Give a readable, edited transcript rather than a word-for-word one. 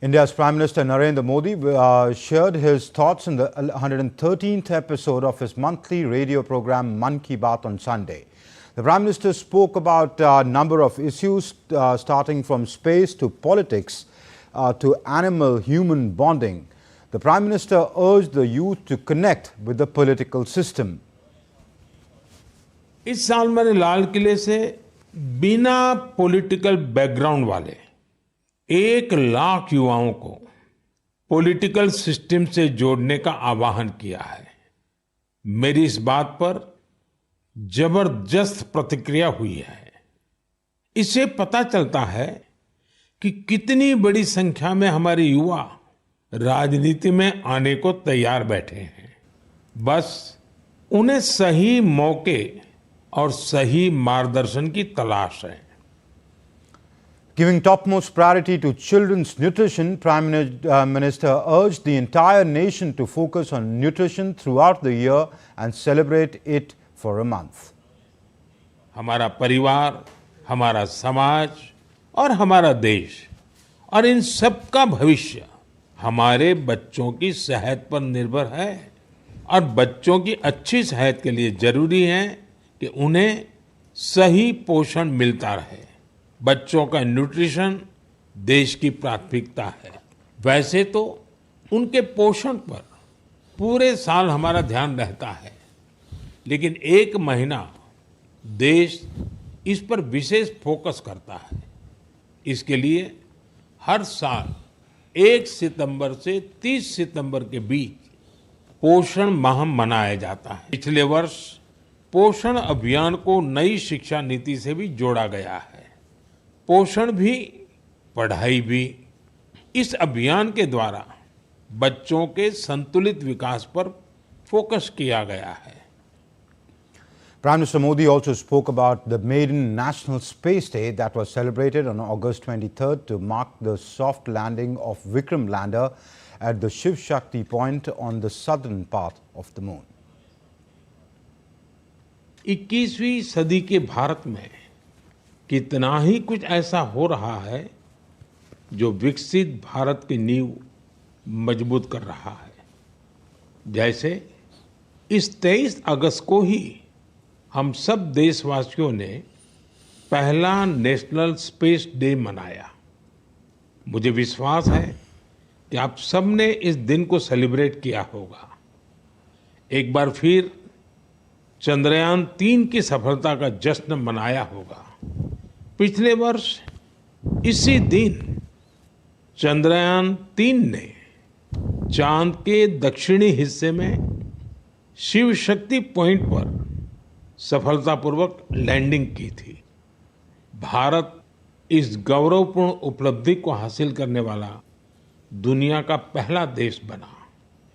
India's Prime Minister Narendra Modi shared his thoughts in the 113th episode of his monthly radio program Mann Ki Baat on Sunday. The Prime Minister spoke about a number of issues starting from space to politics to animal-human bonding. The Prime Minister urged the youth to connect with the political system. इस साल मैंने लाल किले से बिना political background वाले 1 लाख युवाओं को political system से जोड़ने का आह्वान किया है। मेरी इस बात पर जबरदस्त प्रतिक्रिया हुई है। इससे पता चलता है कि कितनी बड़ी संख्या में हमारे युवा राजनीति में आने को तैयार बैठे हैं। बस उन्हें सही मौके और सही मार्गदर्शन की तलाश है। Giving topmost priority to children's nutrition, Prime Minister urged the entire nation to focus on nutrition throughout the year and celebrate it for a month. हमारा परिवार, हमारा समाज और हमारा देश और इन सबका भविष्य हमारे बच्चों की सेहत पर निर्भर है और बच्चों की अच्छी सेहत के लिए जरूरी है कि उन्हें सही पोषण मिलता रहे। बच्चों का न्यूट्रिशन देश की प्राथमिकता है। वैसे तो उनके पोषण पर पूरे साल हमारा ध्यान रहता है, लेकिन 1 महीना देश इस पर विशेष फोकस करता है। इसके लिए हर साल 1 सितंबर से 30 सितंबर के बीच पोषण माह मनाया जाता है। पिछले वर्ष पोषण अभियान को नई शिक्षा नीति से भी जोड़ा गया है। पोषण भी, पढ़ाई भी। इस अभियान के द्वारा बच्चों के संतुलित विकास पर फोकस किया गया है। Prime Minister Modi also spoke about the maiden National Space Day that was celebrated on August 23rd to mark the soft landing of Vikram lander at the Shiv Shakti point on the southern part of the moon. 21वीं सदी के भारत में कितना ही कुछ ऐसा हो रहा है जो विकसित भारत की नींव मजबूत कर रहा है। जैसे इस 23 अगस्त को ही हम सब देशवासियों ने पहला नेशनल स्पेस डे मनाया। मुझे विश्वास है कि आप सबने इस दिन को सेलिब्रेट किया होगा। एक बार फिर चंद्रयान 3 की सफलता का जश्न मनाया होगा। पिछले वर्ष इसी दिन चंद्रयान 3 ने चांद के दक्षिणी हिस्से में शिव शक्ति पॉइंट पर सफलतापूर्वक लैंडिंग की थी। भारत इस गौरवपूर्ण उपलब्धि को हासिल करने वाला दुनिया का पहला देश बना।